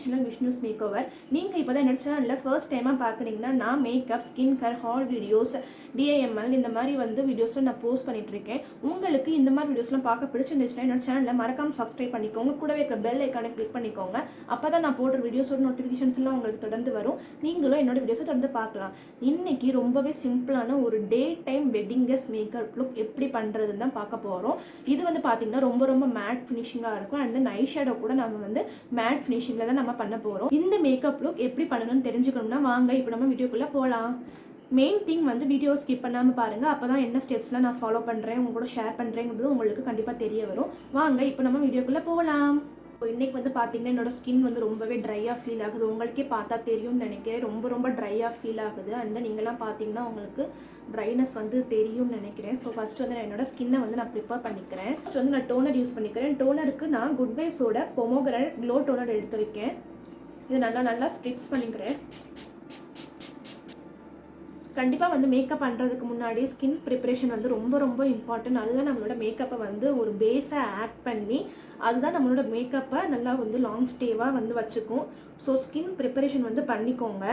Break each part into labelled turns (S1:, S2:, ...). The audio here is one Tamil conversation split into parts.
S1: Channel Vishnu's makeover. நீங்கள் இப்போ தான் என்னோட சேனலில் ஃபர்ஸ்ட் டைமாக பார்க்குறீங்கன்னா நான் makeup, skin care, hall videos, DIML இந்த மாதிரி வந்து வீடியோஸில் நான் போஸ்ட் பண்ணிகிட்ருக்கேன். உங்களுக்கு இந்த மாதிரி வீடியோஸ்லாம் பார்க்க பிடிச்சிருந்துச்சுன்னா என்னோட சேனலில் மறக்காமல் சப்ஸ்கிரைப் பண்ணிக்கோங்க. கூடவே இருக்கிற பெல் ஐக்கானை கிளிக் பண்ணிக்கோங்க. அப்போ தான் நான் போடுற வீடியோஸோட நோட்டிஃபிகேஷன்ஸ்லாம் உங்களுக்கு தொடர்ந்து வரும். நீங்களும் என்னோட வீடியோஸை தொடர்ந்து பார்க்கலாம். இன்றைக்கி ரொம்பவே சிம்பிளான ஒரு day time wedding dress makeup look எப்படி பண்ணுறதுன்னு தான் பார்க்க போகிறோம். இது வந்து பார்த்திங்கன்னா ரொம்ப மேட் ஃபினிஷிங்காக இருக்கும். அண்ட் தென் ஐஷேடோ கூட நம்ம வந்து மேட் ஃபினிஷிங்கில் தான் நம்ம பண்ண போகிறோம். இந்த மேக்கப் லுக் எப்படி பண்ணணும்னு தெரிஞ்சுக்கணும்னா வாங்க இப்போ நம்ம வீடியோக்குள்ளே போகலாம். மெயின் திங் வந்து வீடியோ ஸ்கிப் பண்ணாமல் பாருங்கள். அப்போ தான் என்ன ஸ்டெப்ஸ்லாம் நான் ஃபாலோ பண்ணுறேன், உங்க கூட ஷேர் பண்ணுறேங்கிறது உங்களுக்கு கண்டிப்பாக தெரிய வரும். வாங்க இப்போ நம்ம வீடியோக்குள்ளே போகலாம். இன்றைக்கி வந்து பார்த்திங்கன்னா என்னோட ஸ்கின் வந்து ரொம்பவே ட்ரையாக ஃபீல் ஆகுது. உங்களுக்கே பார்த்தா தெரியும்னு நினைக்கிறேன். ரொம்ப ட்ரையாக ஃபீல் ஆகுது. அண்ட் நீங்களாம் பார்த்தீங்கன்னா உங்களுக்கு ட்ரைனஸ் வந்து தெரியும்னு நினைக்கிறேன். ஸோ ஃபஸ்ட்டு வந்து நான் என்னோட ஸ்கின்னை வந்து நான் ப்ரிப்பேர் பண்ணிக்கிறேன். ஃபஸ்ட் வந்து நான் டோனர் யூஸ் பண்ணிக்கிறேன். டோனருக்கு நான் குட் வைப்ஸோட pomegranate க்ளோ டோனர் எடுத்துருக்கேன். இது நல்லா ஸ்ப்ரிட்ஸ் பண்ணிக்கிறேன். கண்டிப்பாக வந்து மேக்கப் பண்ணுறதுக்கு முன்னாடி ஸ்கின் ப்ரிப்பரேஷன் வந்து ரொம்ப இம்பார்ட்டன்ட். அதுதான் நம்மளோட மேக்கப்பை வந்து ஒரு பேஸாக ஆட் பண்ணி அதுதான் நம்மளோட மேக்கப்பை நல்லா வந்து லாங் ஸ்டேவாக வந்து வச்சுக்கும். ஸோ ஸ்கின் ப்ரிப்பரேஷன் வந்து பண்ணிக்கோங்க.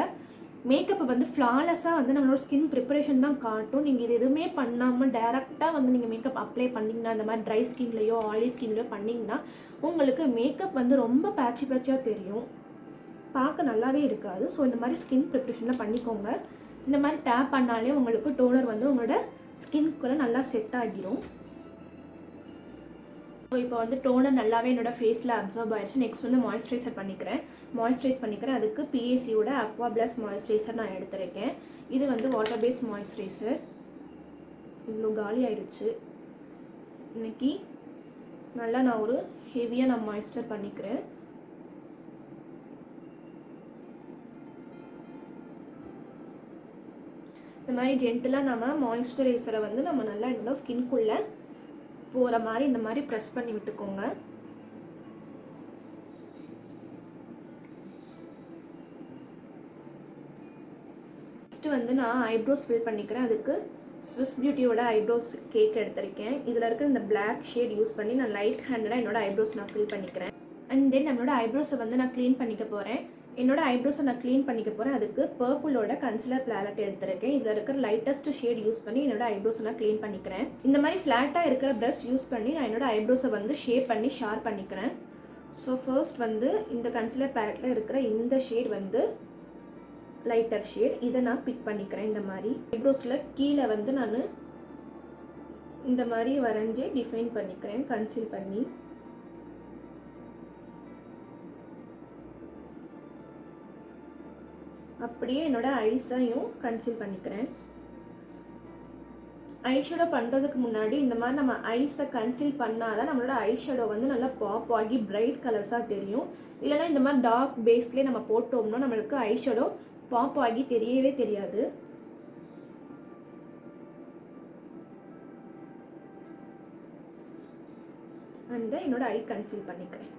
S1: மேக்கப்பை வந்து ஃப்ளாலெஸ்ஸாக வந்து நம்மளோட ஸ்கின் ப்ரிப்பரேஷன் தான் காட்டும். நீங்கள் இது எதுவுமே பண்ணாமல் டேரெக்டாக வந்து நீங்கள் மேக்கப் அப்ளை பண்ணிங்கன்னா, இந்த மாதிரி ட்ரை ஸ்கின்லையோ ஆயிலி ஸ்கின்லையோ பண்ணிங்கன்னா உங்களுக்கு மேக்கப் வந்து ரொம்ப பேட்சியாக தெரியும், பார்க்க நல்லாவே இருக்காது. ஸோ இந்த மாதிரி ஸ்கின் ப்ரிப்பரேஷன்லாம் பண்ணிக்கோங்க. இந்த மாதிரி டேப் பண்ணாலே உங்களுக்கு டோனர் வந்து உங்களோட ஸ்கின்குள்ளே நல்லா செட் ஆகிரும். ஸோ இப்போ வந்து டோனர் நல்லாவே என்னோடய ஃபேஸில் அப்சர்வ் ஆகிடுச்சு. நெக்ஸ்ட் வந்து மாய்ஸ்சரைசர் பண்ணிக்கிறேன். அதுக்கு PACயோட Aqua ப்ளஸ் மாய்ஸ்சரைசர் நான் எடுத்துருக்கேன். இது வந்து வாட்டர் பேஸ்ட் மாய்ஸ்சரைசர். இவ்வளோ காலி ஆயிடுச்சு. இன்னைக்கு நல்லா நான் ஒரு ஹெவியாக நான் மாய்ஸ்சர் பண்ணிக்கிறேன். இந்த மாதிரி ஜென்டிலாக நம்ம மாய்ஸ்சரைசரை வந்து நம்ம நல்லா என்னோட ஸ்கின்குள்ளே போகிற மாதிரி இந்த மாதிரி ப்ரெஸ் பண்ணி விட்டுக்கோங்க. நெக்ஸ்ட்டு வந்து நான் ஐப்ரோஸ் ஃபில் பண்ணிக்கிறேன். அதுக்கு ஸ்விஸ் பியூட்டியோட ஐப்ரோஸ் கேக் எடுத்திருக்கேன். இதில் இருக்கிற இந்த பிளாக் ஷேட் யூஸ் பண்ணி நான் லைட் ஹேண்டடாக என்னோட ஐப்ரோஸ் நான் ஃபில் பண்ணிக்கிறேன். அண்ட் தென் நம்மளோட ஐப்ரோஸை வந்து நான் க்ளீன் பண்ணிக்க போகிறேன். என்னோட ஐப்ரோஸை நான் க்ளீன் பண்ணிக்க போகிறேன். அதுக்கு பர்பிளோட கன்சிலர் பேலட் எடுத்திருக்கேன். இதில் இருக்கிற லைட்டஸ்ட் ஷேட் யூஸ் பண்ணி என்னோட ஐப்ரோஸை நான் க்ளீன் பண்ணிக்கிறேன். இந்த மாதிரி ஃப்ளாட்டாக இருக்கிற ப்ரஷ் யூஸ் பண்ணி நான் என்னோட ஐப்ரோஸை வந்து ஷேப் பண்ணி ஷார்ப் பண்ணிக்கிறேன். ஸோ ஃபர்ஸ்ட் வந்து இந்த கன்சிலர் பேலட்டில் இருக்கிற இந்த ஷேட் வந்து லைட்டர் ஷேட், இதை நான் பிக் பண்ணிக்கிறேன். இந்த மாதிரி ஐப்ரோஸில் கீழே வந்து நான் இந்த மாதிரி வரைஞ்சி டிஃபைன் பண்ணிக்கிறேன், கன்சீல் பண்ணி. அப்படியே என்னோட ஐஸையும் கன்சீல் பண்ணிக்கிறேன். ஐஷேடோ பண்ணுறதுக்கு முன்னாடி இந்த மாதிரி நம்ம ஐஸை கன்சீல் பண்ணால் தான் நம்மளோட ஐஷேடோ வந்து நல்லா பாப் ஆகி பிரைட் கலர்ஸாக தெரியும். இல்லைனா இந்த மாதிரி டார்க் பேஸ்லேயே நம்ம போட்டோம்னா நம்மளுக்கு ஐஷேடோ பாப் ஆகி தெரியவே தெரியாது. அண்ட் என்னோட ஐ கன்சீல் பண்ணிக்கிறேன்.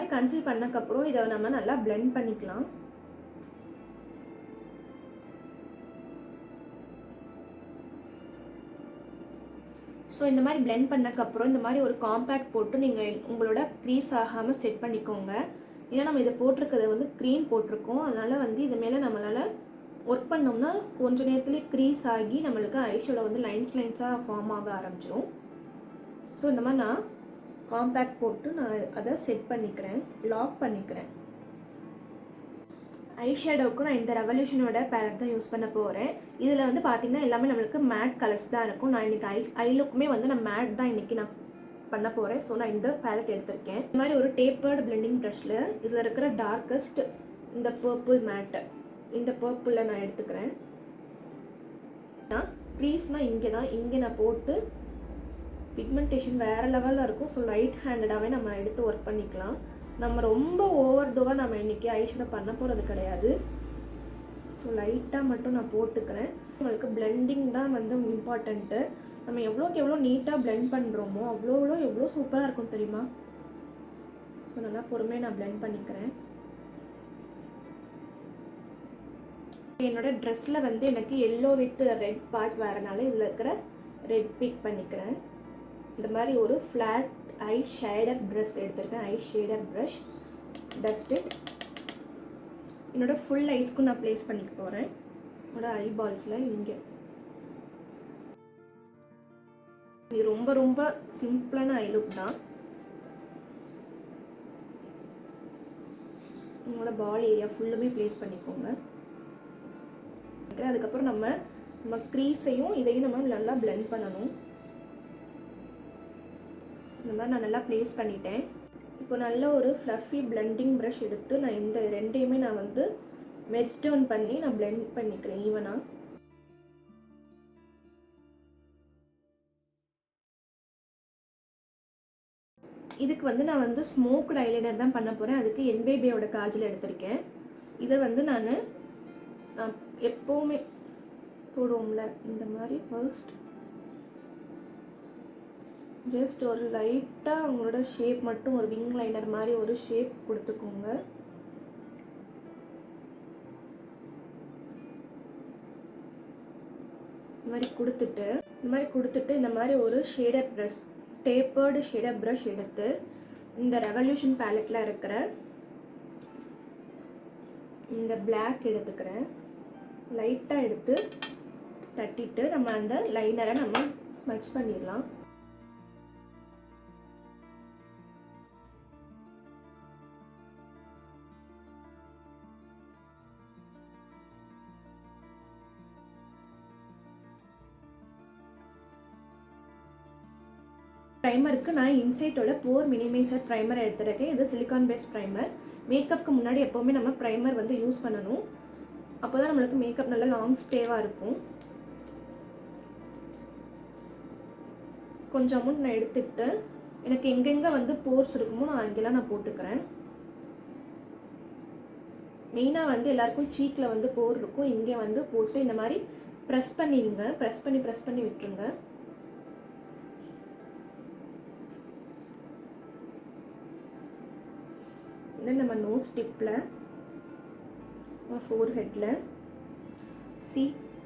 S1: ஐ கன்சீல் பண்ணக்கப்புறம் இதை நம்ம நல்லா பிளெண்ட் பண்ணிக்கலாம். ஸோ இந்த மாதிரி பிளெண்ட் பண்ணக்கப்புறம் இந்த மாதிரி ஒரு காம்பேக்ட் போட்டு நீங்கள் உங்களோட க்ரீஸ் ஆகாமல் செட் பண்ணிக்கோங்க. ஏன்னா நம்ம இதை போட்டிருக்கிறது வந்து க்ரீம் போட்டிருக்கோம். அதனால் வந்து இது மேலே நம்மளால் ஒர்க் பண்ணோம்னா கொஞ்சம் நேரத்துலேயே க்ரீஸ் ஆகி நம்மளுக்கு ஐஷேடோ வந்து லைன்ஸாக ஃபார்ம் ஆக ஆரம்பிச்சிடும். ஸோ இந்த மாதிரி நான் காம்பேக்ட் போட்டு நான் அதை செட் பண்ணிக்கிறேன், லாக் பண்ணிக்கிறேன். ஐஷேடோவுக்கு நான் இந்த ரெவல்யூஷனோட பேலட் தான் யூஸ் பண்ண போகிறேன். இதில் வந்து பார்த்திங்கன்னா எல்லாமே நம்மளுக்கு மேட் கலர்ஸ் தான் இருக்கும். நான் இன்றைக்கி ஐ லுக்குமே வந்து நான் மேட் தான் இன்றைக்கி நான் பண்ண போகிறேன். ஸோ நான் இந்த பேலட் எடுத்திருக்கேன். இந்த மாதிரி ஒரு டேப்பர்டு பிளெண்டிங் ப்ரஷில் இதில் இருக்கிற டார்க்கஸ்ட் இந்த பர்பிள் மேட்டை இந்த பர்பிளில் நான் எடுத்துக்கிறேன். நான் க்ரீஸ்னால் இங்கே நான் போட்டு பிக்மெண்டேஷன் வேறு லெவலில் இருக்கும். ஸோ லைட் ஹேண்டடாகவே நம்ம எடுத்து ஒர்க் பண்ணிக்கலாம். நம்ம ரொம்ப ஓவர் டோவாக நம்ம இன்றைக்கி ஐஷேடோ பண்ண போகிறது கிடையாது. ஸோ லைட்டாக மட்டும் நான் போட்டுக்கிறேன். நம்மளுக்கு பிளெண்டிங் தான் வந்து இம்பார்ட்டண்ட்டு. நம்ம எவ்வளோக்கு எவ்வளோ நீட்டாக பிளெண்ட் பண்ணுறோமோ எவ்வளோ சூப்பராக இருக்கும் தெரியுமா. ஸோ நல்லா பொறுமையாக நான் பிளெண்ட் பண்ணிக்கிறேன். என்னோடய ட்ரெஸ்ஸில் வந்து எனக்கு எல்லோ வித் ரெட் பார்ட் வரனால இதில் இருக்கிற ரெட் பிக் பண்ணிக்கிறேன். இந்த மாதிரி ஒரு ஃப்ளாட் ஐ ஷேடர் ப்ரஷ் எடுத்துருக்கேன். ஐ ஷேடர் ப்ரஷ் டஸ்ட் இட். என்னோட ஃபுல் ஐஸ்க்கும் நான் ப்ளேஸ் பண்ணிக்க போகிறேன். என்னோட ஐபால்ஸில் இங்கே. இது ரொம்ப ரொம்ப சிம்பிளான ஐ லுக் தான். உங்களோட பால் ஏரியா ஃபுல்லுமே ப்ளேஸ் பண்ணிக்கோங்க. அதுக்கப்புறம் நம்ம க்ரீஸையும் இதையும் நம்ம நல்லா பிளெண்ட் பண்ணணும். இந்த மாதிரி நான் நல்லா ப்ளேஸ் பண்ணிட்டேன். இப்போ நல்ல ஒரு ஃப்ளஃபி பிளெண்டிங் ப்ரஷ் எடுத்து நான் இந்த ரெண்டையுமே நான் வந்து மெர்ஜ் டவுன் பண்ணி நான் பிளெண்ட் பண்ணிக்கிறேன் ஈவனாக. இதுக்கு வந்து நான் வந்து ஸ்மோக்டு ஐலைனர் தான் பண்ண போகிறேன். அதுக்கு Nybaeயோட காஜல் எடுத்திருக்கேன். இதை வந்து நான் எப்போவுமே போடுவோம்ல இந்த மாதிரி ஃபர்ஸ்ட் ஜஸ்ட் ஒரு லைட்டாக அவங்களோட ஷேப் மட்டும் ஒரு விங் லைனர் மாதிரி ஒரு ஷேப் கொடுத்துக்கோங்க. இந்த மாதிரி கொடுத்துட்டு இந்த மாதிரி ஒரு shader brush, tapered shader brush எடுத்து இந்த ரெவல்யூஷன் பேலட்டில் இருக்கிற இந்த பிளாக் எடுத்துக்கிறேன். லைட்டாக எடுத்து தட்டிட்டு நம்ம அந்த லைனரை நம்ம ஸ்மட்ச் பண்ணிடலாம். ப்ரைமருக்கு நான் இன்சைட்டோட போர் மினிமைசர் ப்ரைமர் எடுத்துருக்கேன். இது சிலிக்கான் பேஸ்ட் ப்ரைமர். மேக்கப்புக்கு முன்னாடி எப்போவுமே நம்ம ப்ரைமர் வந்து யூஸ் பண்ணணும். அப்போ தான் நம்மளுக்கு மேக்கப் நல்லா லாங் ஸ்டேவாக இருக்கும். கொஞ்சம் அமௌண்ட் நான் எடுத்துக்கிட்டு எனக்கு எங்கெங்கே வந்து போர்ஸ் இருக்குமோ நான் அங்கெல்லாம் நான் போட்டுக்கிறேன். மெயினாக வந்து எல்லாருக்கும் சீக்கில் வந்து போர் இருக்கும். இங்கே வந்து போட்டு இந்த மாதிரி ப்ரெஸ் பண்ணிடுங்க. ப்ரெஸ் பண்ணி விட்டுருங்க. தென் நம்ம நோஸ் டிப்பில், ஃபோர்ஹெட்டில் சி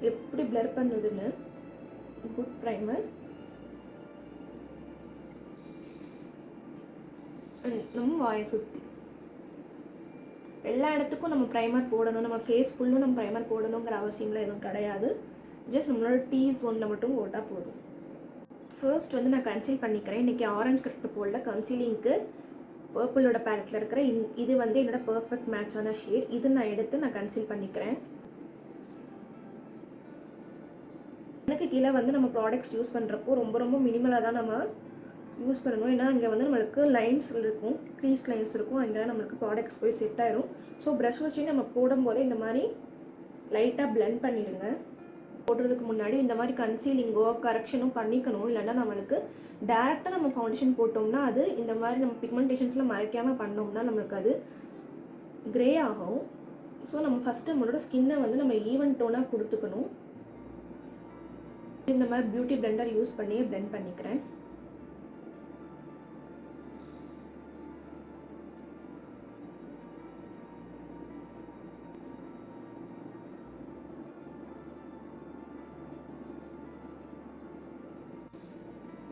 S1: எப்படி பிளர் பண்ணுதுன்னு. Good primer. நம்ம வாயை சுற்றி எல்லா இடத்துக்கும் நம்ம ப்ரைமர் போடணும். நம்ம ஃபேஸ் ஃபுல்லும் நம்ம ப்ரைமர் போடணுங்கிற அவசியம்லாம் எதுவும் கிடையாது. ஜஸ்ட் நம்மளோட டீஸ் ஒன்றை மட்டும் போட்டால் போதும். ஃபர்ஸ்ட் வந்து நான் கன்சீல் பண்ணிக்கிறேன். இன்றைக்கி ஆரஞ்ச் கரெக்ட் போடல. கன்சீலிங்க்கு பர்பிளோட பேலட்டில் இருக்கிற இது வந்து என்னோட பர்ஃபெக்ட் மேட்சான ஷேட். இது நான் எடுத்து நான் கன்சீல் பண்ணிக்கிறேன். எனக்கு கீழே வந்து நம்ம ப்ராடக்ட்ஸ் யூஸ் பண்ணுறப்போ ரொம்ப ரொம்ப மினிமலாக தான் நம்ம யூஸ் பண்ணணும். ஏன்னா இங்கே வந்து நம்மளுக்கு லைன்ஸ் இருக்கும், க்ரீஸ் லைன்ஸ் இருக்கும். அங்கே நம்மளுக்கு ப்ராடக்ட்ஸ் போய் செட் ஆயிரும். ஸோ ப்ரஷ் வச்சு நம்ம போடும்போதே இந்த மாதிரி லைட்டாக பிளெண்ட் பண்ணிடுங்க. போடுறதுக்கு முன்னாடி இந்த மாதிரி கன்சீலிங்கோ கரெக்ஷனும் பண்ணிக்கணும். இல்லைன்னா நம்மளுக்கு டேரெக்டாக நம்ம ஃபவுண்டேஷன் போட்டோம்னா அது இந்த மாதிரி நம்ம பிக்மெண்டேஷன்ஸில் மறைக்காமல் பண்ணோம்னா நம்மளுக்கு அது க்ரே ஆகும். ஸோ நம்ம ஃபஸ்ட்டு நம்மளோட ஸ்கின்னை வந்து நம்ம ஈவன் டோனாக கொடுத்துக்கணும். இந்த மாதிரி பியூட்டி பிளெண்டர் யூஸ் பண்ணி பிளெண்ட் பண்ணிக்கிறேன்.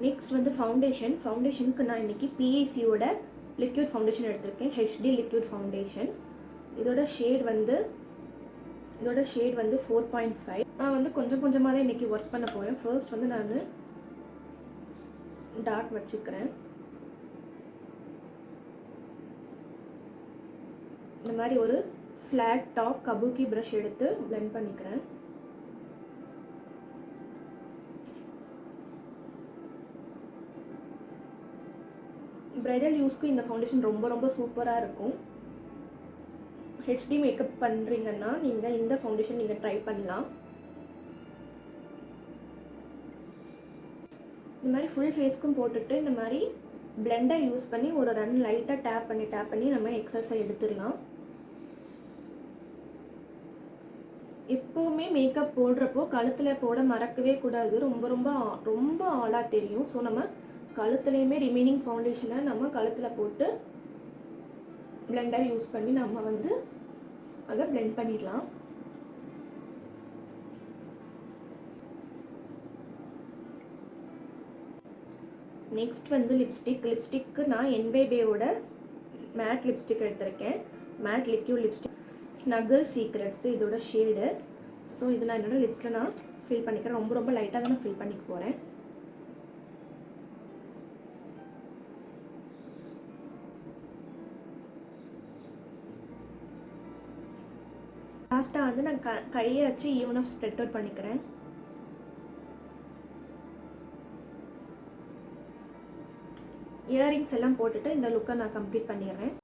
S1: நெக்ஸ்ட் வந்து ஃபவுண்டேஷனுக்கு நான் இன்றைக்கி PACயோட லிக்விட் ஃபவுண்டேஷன் எடுத்திருக்கேன். HD liquid foundation. இதோட ஷேட் வந்து 4.5. நான் வந்து கொஞ்சம் கொஞ்சமாக தான் இன்றைக்கி ஒர்க் பண்ண போகிறேன். ஃபர்ஸ்ட் வந்து நான் டாட் வச்சுக்கிறேன். இந்த மாதிரி ஒரு ஃப்ளாட் டாப் கபூக்கி ப்ரஷ் எடுத்து பிளெண்ட் பண்ணிக்கிறேன். பிரைடல் யூஸ்க்கு இந்த ஃபவுண்டேஷன் ரொம்ப ரொம்ப சூப்பராக இருக்கும். HD மேக்கப் பண்ணுறீங்கன்னா நீங்கள் இந்த ஃபவுண்டேஷன் நீங்கள் ட்ரை பண்ணலாம். இந்த மாதிரி ஃபுல் ஃபேஸ்க்கும் போட்டுட்டு இந்த மாதிரி பிளெண்டர் யூஸ் பண்ணி ஒரு ரன் லைட்டாக டேப் பண்ணி நம்ம எக்ஸஸை எடுத்துடலாம். எப்போவுமே மேக்கப் போடுறப்போ கழுத்தில் போட மறக்கவே கூடாது. ரொம்ப ரொம்ப ரொம்ப ஆளாக தெரியும். ஸோ நம்ம கழுத்துலையுமே ரிமைனிங் ஃபவுண்டேஷனை நம்ம கழுத்தில் போட்டு பிளெண்டர் யூஸ் பண்ணி நம்ம வந்து அதை பிளெண்ட் பண்ணிடலாம். நெக்ஸ்ட் வந்து லிப்ஸ்டிக்கு நான் Nybaeயோட மேட் லிப்ஸ்டிக் எடுத்திருக்கேன். மேட் லிக்யூட் லிப்ஸ்டிக் ஸ்னகிள் சீக்ரெட்ஸ் இதோட ஷேடு. ஸோ இது நான் என்னோட லிப்ஸில் நான் ஃபில் பண்ணிக்கிறேன். ரொம்ப ரொம்ப லைட்டாக தான் நான் ஃபில் பண்ணிக்க போகிறேன். லாஸ்ட்டாக வந்து நான் கையை வச்சு ஈவனாக ஸ்ப்ரெட் அவுட் பண்ணிக்கிறேன். இயரிங்ஸ் எல்லாம் போட்டுட்டு இந்த லுக்கை நான் கம்ப்ளீட் பண்ணிடுறேன்.